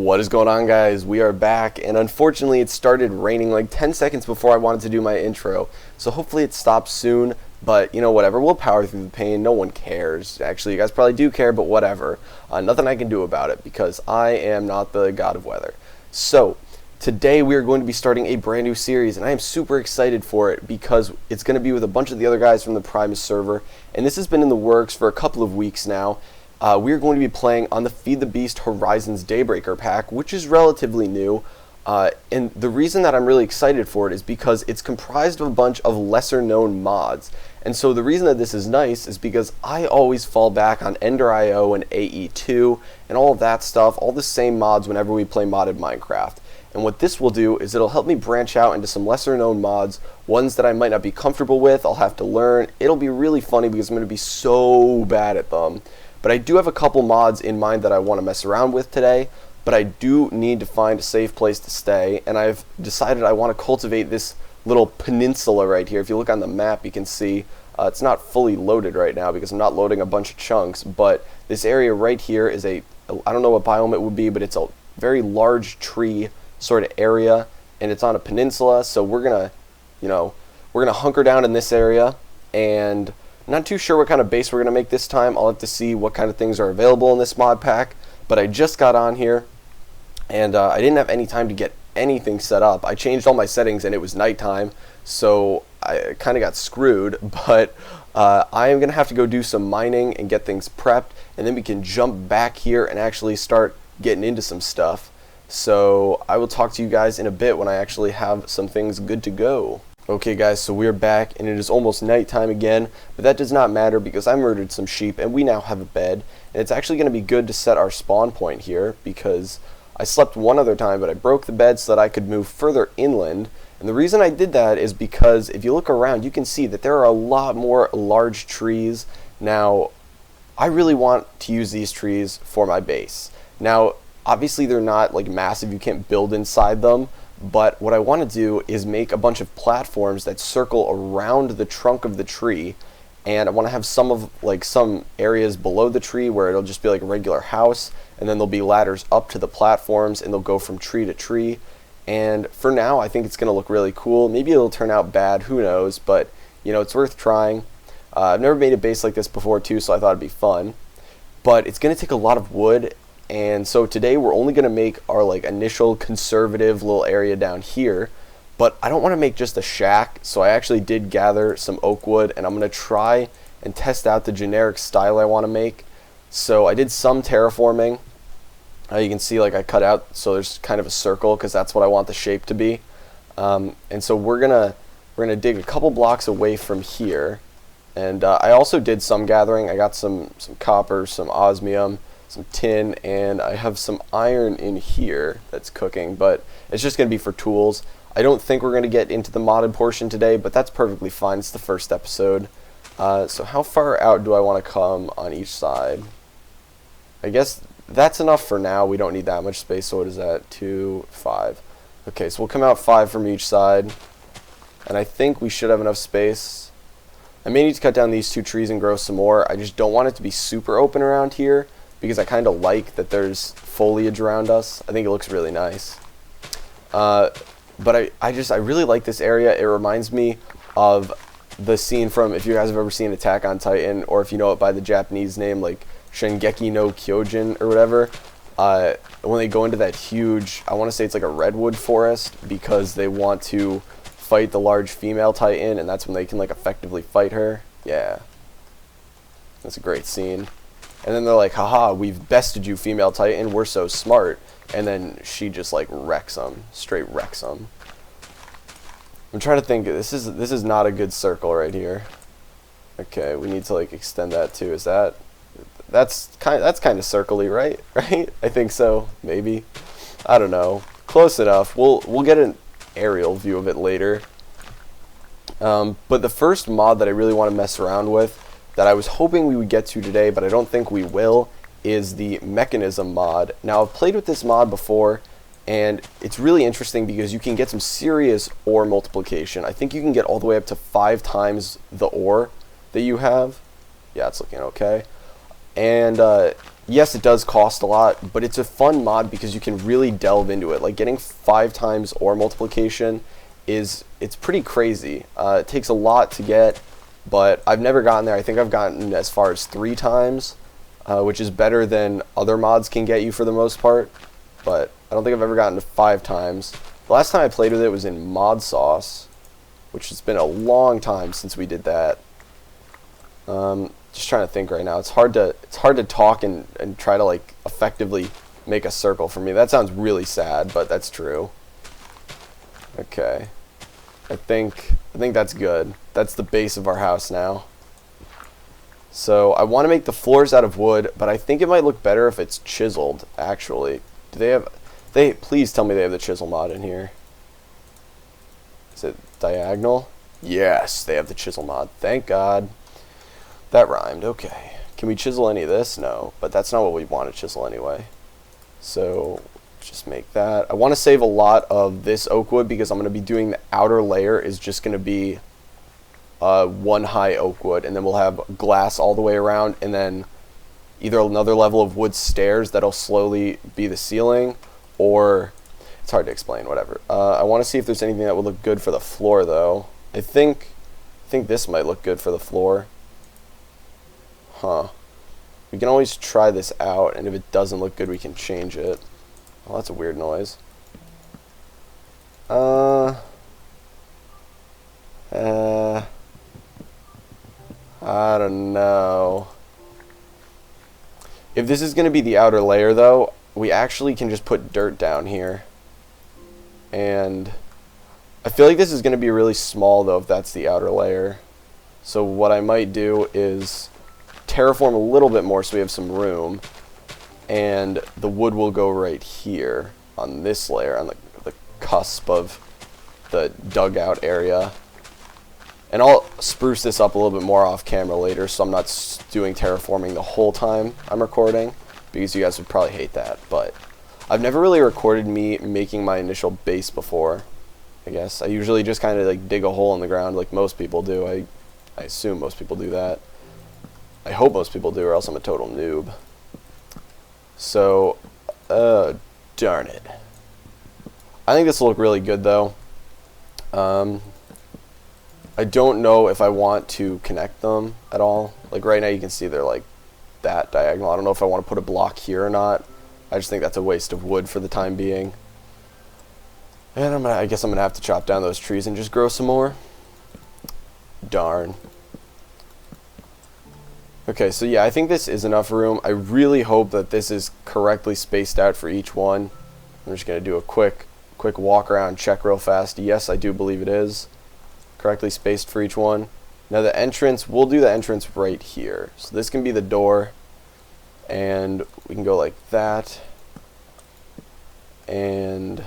What is going on, guys? We are back, and unfortunately it started raining like 10 seconds before I wanted to do my intro, so hopefully it stops soon, but you know, whatever, we'll power through the pain. No one cares. Actually, you guys probably do care, but whatever. Nothing I can do about it because I am not the god of weather. So today we are going to be starting a brand new series, and I am super excited for it because it's going to be with a bunch of the other guys from the Primus server, and this has been in the works for a couple of weeks now. We're going to be playing on the FTB Horizons Daybreaker pack, which is relatively new, and the reason that I'm really excited for it is because it's comprised of a bunch of lesser known mods. And so the reason that this is nice is because I always fall back on Ender.io and AE2 and all of that stuff, all the same mods whenever we play modded Minecraft. And what this will do is it'll help me branch out into some lesser known mods, ones that I might not be comfortable with, I'll have to learn. It'll be really funny because I'm going to be so bad at them. But I do have a couple mods in mind that I want to mess around with today, but I do need to find a safe place to stay, and I've decided I want to cultivate this little peninsula right here. If you look on the map, you can see it's not fully loaded right now because I'm not loading a bunch of chunks, but this area right here is I don't know what biome it would be, but it's a very large tree sort of area, and it's on a peninsula, so we're gonna hunker down in this area, and not too sure what kind of base we're going to make this time. I'll have to see what kind of things are available in this mod pack. But I just got on here, and I didn't have any time to get anything set up. I changed all my settings, and it was nighttime, so I kind of got screwed. But I am going to have to go do some mining and get things prepped, and then we can jump back here and actually start getting into some stuff. So I will talk to you guys in a bit when I actually have some things good to go. Okay guys, so we're back, and it is almost nighttime again, but that does not matter because I murdered some sheep and we now have a bed, and it's actually going to be good to set our spawn point here because I slept one other time, but I broke the bed so that I could move further inland, and the reason I did that is because if you look around you can see that there are a lot more large trees. Now I really want to use these trees for my base. Now obviously they're not like massive, you can't build inside them, but what I want to do is make a bunch of platforms that circle around the trunk of the tree, and I want to have some areas below the tree where it'll just be like a regular house, and then there'll be ladders up to the platforms, and they'll go from tree to tree. And for now I think it's going to look really cool. Maybe it'll turn out bad, who knows, but you know, it's worth trying. I've never made a base like this before too, so I thought it'd be fun, but it's going to take a lot of wood. And so today we're only going to make our initial conservative little area down here, but I don't want to make just a shack, so I actually did gather some oak wood, and I'm going to try and test out the generic style I want to make. So I did some terraforming. You can see I cut out so there's kind of a circle because that's what I want the shape to be. And so we're gonna dig a couple blocks away from here, and I also did some gathering. I got some copper, some osmium, some tin, and I have some iron in here that's cooking, but it's just going to be for tools. I don't think we're going to get into the modded portion today, but that's perfectly fine. It's the first episode. So how far out do I want to come on each side? I guess that's enough for now. We don't need that much space. So what is that? 2, 5. Okay, so we'll come out 5 from each side, and I think we should have enough space. I may need to cut down these 2 trees and grow some more. I just don't want it to be super open around here, because I kind of like that there's foliage around us. I think it looks really nice. But I really like this area. It reminds me of the scene from, if you guys have ever seen Attack on Titan, or if you know it by the Japanese name like Shingeki no Kyojin or whatever, when they go into that huge, I want to say it's like a redwood forest, because they want to fight the large female Titan, and that's when they can effectively fight her. Yeah, that's a great scene. And then they're like, haha, we've bested you, female Titan, we're so smart. And then she just wrecks them, straight wrecks them. I'm trying to think, this is not a good circle right here. Okay, we need to extend that too. Is that's kind of circly, right? Right? I think so, maybe. I don't know. Close enough. We'll get an aerial view of it later. But the first mod that I really want to mess around with, that I was hoping we would get to today, but I don't think we will, is the mechanism mod. Now I've played with this mod before, and it's really interesting because you can get some serious ore multiplication. I think you can get all the way up to 5 times the ore that you have. Yeah, it's looking okay. And yes, it does cost a lot, but it's a fun mod because you can really delve into it. Like getting 5 times ore multiplication it's pretty crazy. It takes a lot to get, but I've never gotten there. I think I've gotten as far as 3 times, which is better than other mods can get you for the most part. But I don't think I've ever gotten to 5 times. The last time I played with it was in Mod Sauce, which has been a long time since we did that. Just trying to think right now. It's hard to talk and try to like effectively make a circle for me. That sounds really sad, but that's true. Okay. I think that's good. That's the base of our house now. So I want to make the floors out of wood, but I think it might look better if it's chiseled, actually. Do they have... Please tell me they have the chisel mod in here. Is it diagonal? Yes, they have the chisel mod. Thank God. That rhymed. Okay. Can we chisel any of this? No, but that's not what we want to chisel anyway. So just make that. I want to save a lot of this oak wood because I'm going to be doing the outer layer is just going to be 1 high oak wood, and then we'll have glass all the way around, and then either another level of wood stairs that'll slowly be the ceiling, or it's hard to explain, whatever. I want to see if there's anything that would look good for the floor though. I think this might look good for the floor. Huh. We can always try this out, and if it doesn't look good we can change it. Oh, that's a weird noise. I don't know. If this is going to be the outer layer though, we actually can just put dirt down here. And I feel like this is going to be really small though if that's the outer layer. So what I might do is terraform a little bit more so we have some room, and the wood will go right here on this layer, on the cusp of the dugout area. And I'll spruce this up a little bit more off camera later, so I'm not doing terraforming the whole time I'm recording, because you guys would probably hate that. But I've never really recorded me making my initial base before, I guess. I usually just kind of like dig a hole in the ground like most people do. I assume most people do that. I hope most people do, or else I'm a total noob. So, darn it. I think this will look really good though. I don't know if I want to connect them at all. Like right now you can see they're like that diagonal. I don't know if I want to put a block here or not. I just think that's a waste of wood for the time being. And I guess I'm going to have to chop down those trees and just grow some more. Darn. Okay, so yeah, I think this is enough room. I really hope that this is correctly spaced out for each one. I'm just going to do a quick walk around, check real fast. Yes, I do believe it is correctly spaced for each one. Now the entrance, we'll do the entrance right here. So this can be the door, and we can go like that. And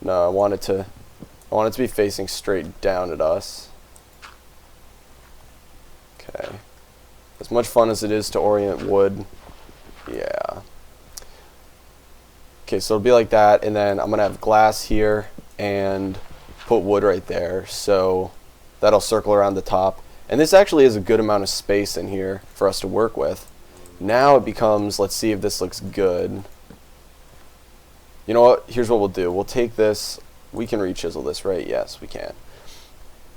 no, I want it to be facing straight down at us. Okay. As much fun as it is to orient wood, yeah. Okay, so it'll be like that, and then I'm gonna have glass here and put wood right there, so that'll circle around the top. And this actually is a good amount of space in here for us to work with. Now it becomes, let's see if this looks good. You know what? Here's what we'll do. We'll take this. We can re-chisel this, right? Yes, we can.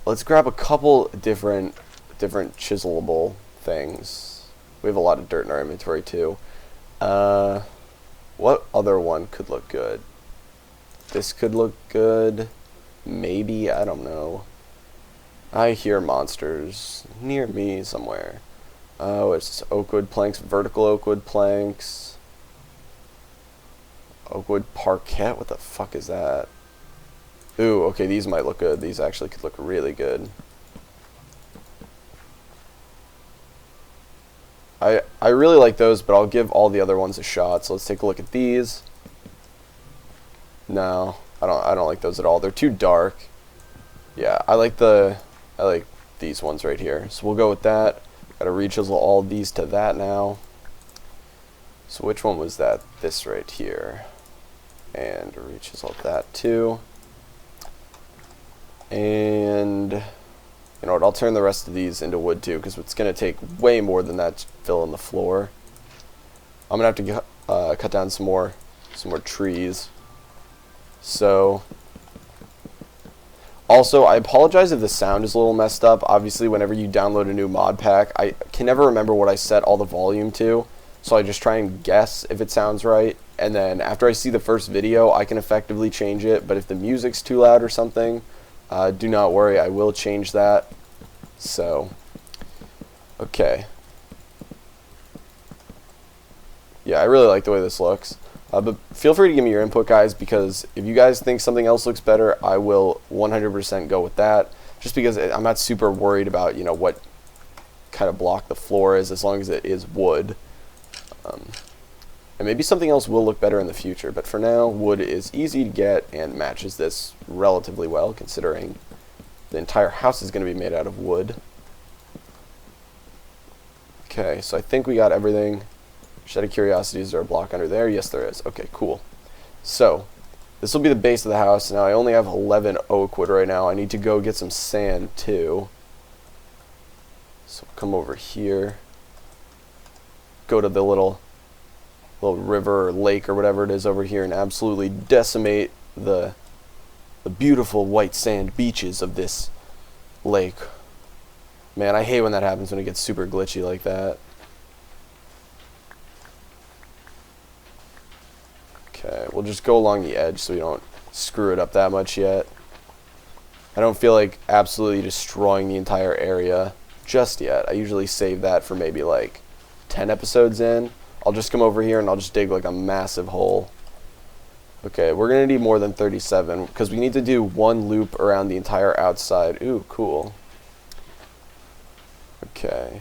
Let's grab a couple different chiselable things. We have a lot of dirt in our inventory too. What other one could look good? This could look good. Maybe, I don't know. I hear monsters near me somewhere. Oh, it's oak wood planks, vertical oak wood planks. Oak wood parquet, what the fuck is that? Ooh, okay, these might look good. These actually could look really good. I really like those, but I'll give all the other ones a shot. So let's take a look at these. No, I don't like those at all. They're too dark. Yeah, I like these ones right here. So we'll go with that. Gotta re-chisel all these to that now. So which one was that? This right here. And re-chisel that too. And You know what, I'll turn the rest of these into wood too, because it's going to take way more than that to fill in the floor. I'm going to have to cut down some more trees. So, also, I apologize if the sound is a little messed up. Obviously, whenever you download a new mod pack, I can never remember what I set all the volume to, so I just try and guess if it sounds right. And then after I see the first video, I can effectively change it. But if the music's too loud or something, do not worry, I will change that. So, okay. Yeah, I really like the way this looks. But feel free to give me your input, guys, because if you guys think something else looks better, I will 100% go with that. Just because I'm not super worried about, you know, what kind of block the floor is, as long as it is wood. And maybe something else will look better in the future, but for now, wood is easy to get and matches this relatively well, considering the entire house is going to be made out of wood. Okay, so I think we got everything. Just out of curiosity, is there a block under there? Yes, there is. Okay, cool. So, this will be the base of the house. Now, I only have 11 oak wood right now. I need to go get some sand, too. So, come over here. Go to the little river or lake or whatever it is over here and absolutely decimate the beautiful white sand beaches of this lake. Man, I hate when that happens, when it gets super glitchy like that. Okay, we'll just go along the edge so we don't screw it up that much yet. I don't feel like absolutely destroying the entire area just yet. I usually save that for maybe like 10 episodes in. I'll just come over here and I'll just dig like a massive hole. Okay, we're going to need more than 37 because we need to do one loop around the entire outside. Ooh, cool. Okay.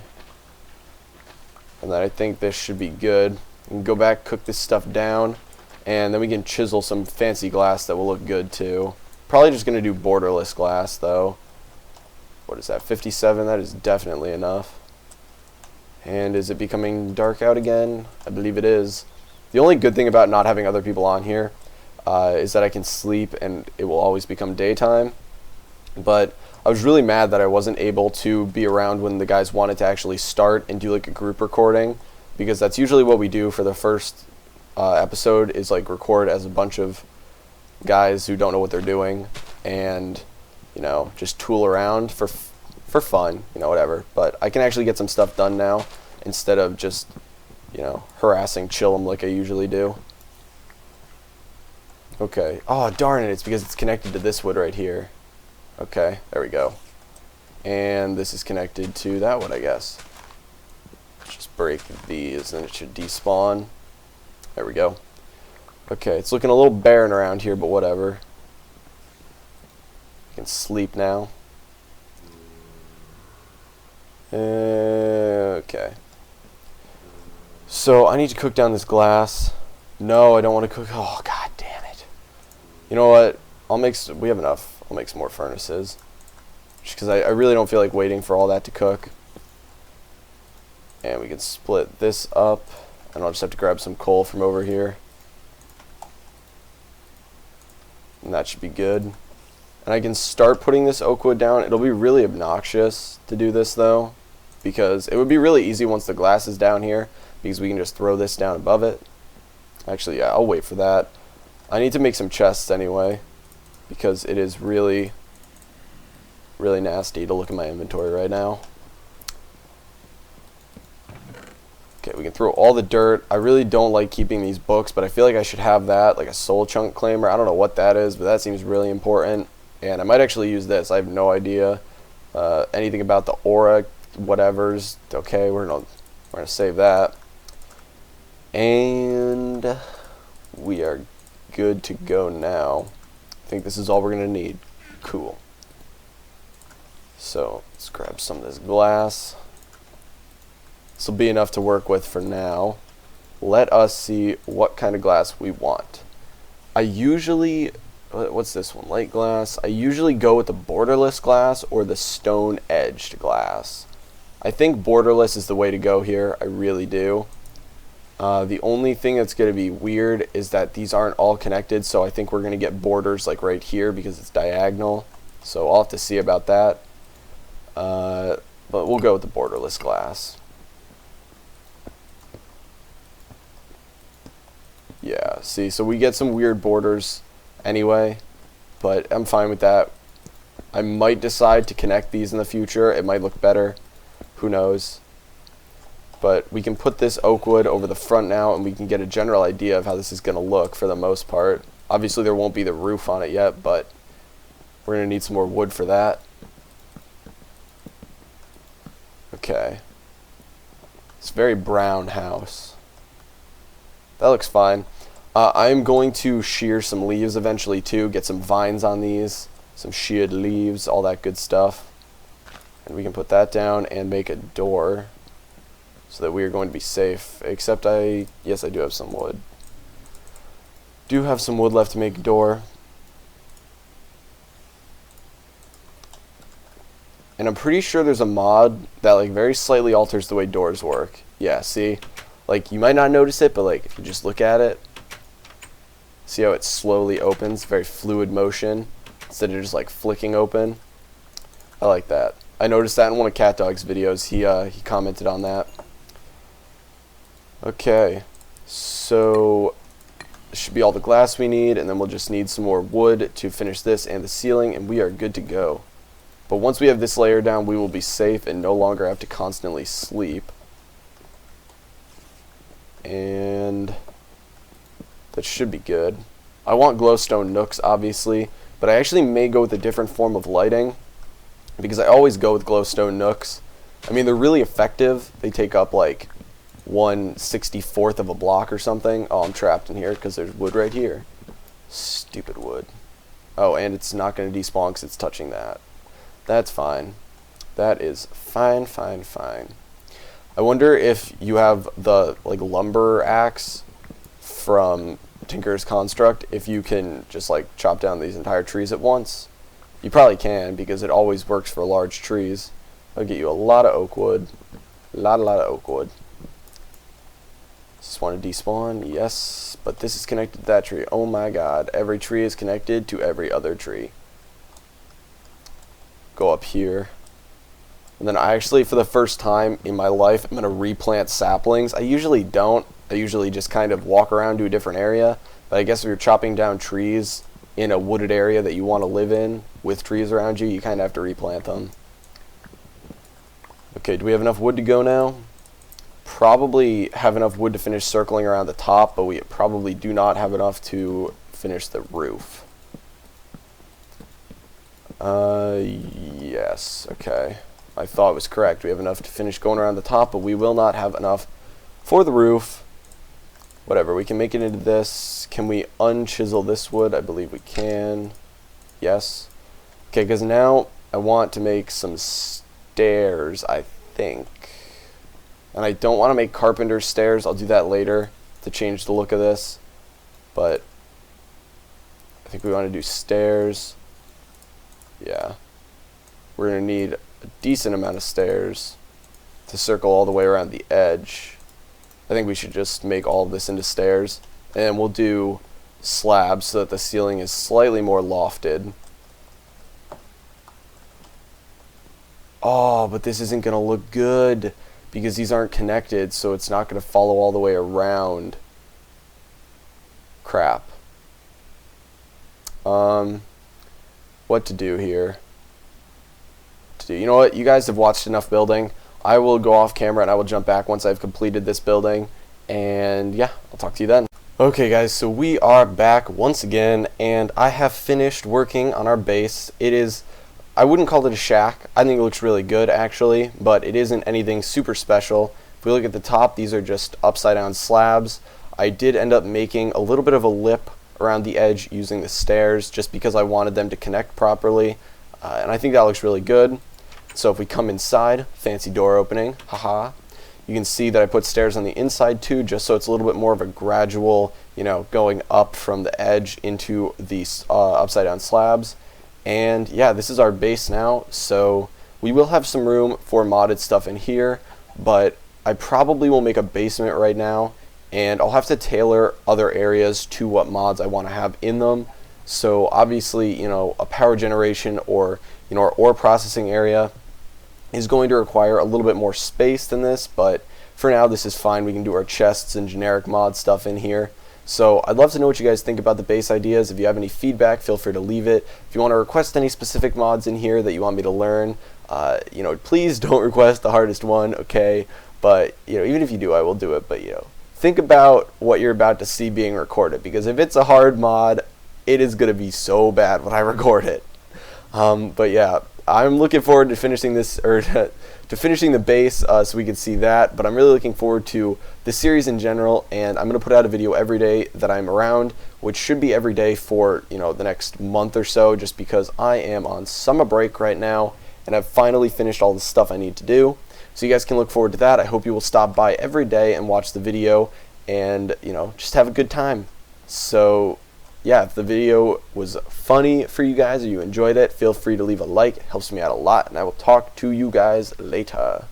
And then I think this should be good. We can go back, cook this stuff down, and then we can chisel some fancy glass that will look good too. Probably just going to do borderless glass though. What is that, 57? That is definitely enough. And is it becoming dark out again? I believe it is. The only good thing about not having other people on here is that I can sleep and it will always become daytime. But I was really mad that I wasn't able to be around when the guys wanted to actually start and do like a group recording, because that's usually what we do for the first episode, is like record as a bunch of guys who don't know what they're doing and, you know, just tool around for fun, you know, whatever. But I can actually get some stuff done now instead of just, you know, harassing Chillum like I usually do. Okay. Oh, darn it, it's because it's connected to this wood right here. Okay, there we go. And this is connected to that wood, I guess. Just break these and it should despawn. There we go. Okay, it's looking a little barren around here, but whatever. I can sleep now. Okay. So I need to cook down this glass. No, I don't want to cook. Oh, god damn it. You know what? We have enough. I'll make some more furnaces. Just because I really don't feel like waiting for all that to cook. And we can split this up. And I'll just have to grab some coal from over here. And that should be good. And I can start putting this oak wood down. It'll be really obnoxious to do this though, because it would be really easy once the glass is down here, because we can just throw this down above it. Actually, yeah, I'll wait for that. I need to make some chests anyway, because it is really, really nasty to look at my inventory right now. Okay, we can throw all the dirt. I really don't like keeping these books, but I feel like I should have that, like a soul chunk claimer. I don't know what that is, but that seems really important. And I might actually use this. I have no idea anything about the aura, whatever's. Okay, we're gonna save that. And we are good to go now. I think this is all we're gonna need. Cool. So let's grab some of this glass. This will be enough to work with for now. Let us see what kind of glass we want. I usually, what's this one, light glass? I usually go with the borderless glass or the stone edged glass. I think borderless is the way to go here, I really do. The only thing that's going to be weird is that these aren't all connected, so I think we're going to get borders like right here because it's diagonal. So I'll have to see about that. but we'll go with the borderless glass. Yeah, see, so we get some weird borders anyway, but I'm fine with that. I might decide to connect these in the future. It might look better. Who knows? But we can put this oak wood over the front now, and we can get a general idea of how this is going to look for the most part. Obviously, there won't be the roof on it yet, but we're going to need some more wood for that. Okay. It's a very brown house. That looks fine. I'm going to shear some leaves eventually too, get some vines on these, some sheared leaves, all that good stuff. And we can put that down and make a door so that we are going to be safe. Except yes, I do have some wood. Do have some wood left to make a door. And I'm pretty sure there's a mod that like very slightly alters the way doors work. Yeah, see? Like you might not notice it, but like if you just look at it, see how it slowly opens, very fluid motion, instead of just like flicking open. I like that. I noticed that in one of CatDog's videos. He commented on that. Okay, so this should be all the glass we need, and then we'll just need some more wood to finish this and the ceiling, and we are good to go. But once we have this layer down, we will be safe and no longer have to constantly sleep. And that should be good. I want glowstone nooks, obviously, but I actually may go with a different form of lighting because I always go with glowstone nooks. I mean, they're really effective. They take up like 1/64th of a block or something. Oh, I'm trapped in here because there's wood right here. Stupid wood. Oh, and it's not going to despawn because it's touching that. That's fine. That is fine, fine, fine. I wonder if you have the like lumber axe from Tinker's Construct, if you can just like chop down these entire trees at once. You probably can because it always works for large trees. I'll get you a lot of oak wood. A lot of oak wood. Just want to despawn, yes, but this is connected to that tree. Oh my god, every tree is connected to every other tree. Go up here. And then I actually, for the first time in my life, I'm going to replant saplings. I usually don't. I usually just kind of walk around to a different area. But I guess if you're chopping down trees in a wooded area that you want to live in with trees around you, you kind of have to replant them. Okay, do we have enough wood to go now? Probably have enough wood to finish circling around the top, but we probably do not have enough to finish the roof. Yes, okay. I thought it was correct. We have enough to finish going around the top, but we will not have enough for the roof. Whatever, we can make it into this. Can we unchisel this wood? I believe we can. Yes. Okay, because now I want to make some stairs, I think. And I don't want to make carpenter stairs. I'll do that later to change the look of this. But I think we want to do stairs. Yeah. We're going to need a decent amount of stairs to circle all the way around the edge. I think we should just make all of this into stairs. And we'll do slabs so that the ceiling is slightly more lofted. Oh, but this isn't going to look good because these aren't connected, so it's not going to follow all the way around. Crap. What to do here? You know what? You guys have watched enough building. I will go off camera and I will jump back once I've completed this building. And yeah, I'll talk to you then. Okay guys, so we are back once again, and I have finished working on our base. It is, I wouldn't call it a shack. I think it looks really good actually, but it isn't anything super special. If we look at the top, these are just upside down slabs. I did end up making a little bit of a lip around the edge using the stairs just because I wanted them to connect properly, and I think that looks really good. So if we come inside, fancy door opening, haha, you can see that I put stairs on the inside too, just so it's a little bit more of a gradual, you know, going up from the edge into these upside down slabs. And yeah, this is our base now, so we will have some room for modded stuff in here, but I probably will make a basement right now, and I'll have to tailor other areas to what mods I want to have in them. So obviously, you know, a power generation or, you know, our ore processing area is going to require a little bit more space than this, but for now this is fine. We can do our chests and generic mod stuff in here. So I'd love to know what you guys think about the base ideas. If you have any feedback, feel free to leave it. If you want to request any specific mods in here that you want me to learn, please don't request the hardest one, okay? But even if you do, I will do it. But think about what you're about to see being recorded, because if it's a hard mod, it is going to be so bad when I record it. But yeah, I'm looking forward to finishing this, or to finishing the base, so we can see that. But I'm really looking forward to the series in general, and I'm going to put out a video every day that I'm around, which should be every day for the next month or so, just because I am on summer break right now, and I've finally finished all the stuff I need to do. So you guys can look forward to that. I hope you will stop by every day and watch the video, and just have a good time. So yeah, if the video was funny for you guys or you enjoyed it, feel free to leave a like. It helps me out a lot, and I will talk to you guys later.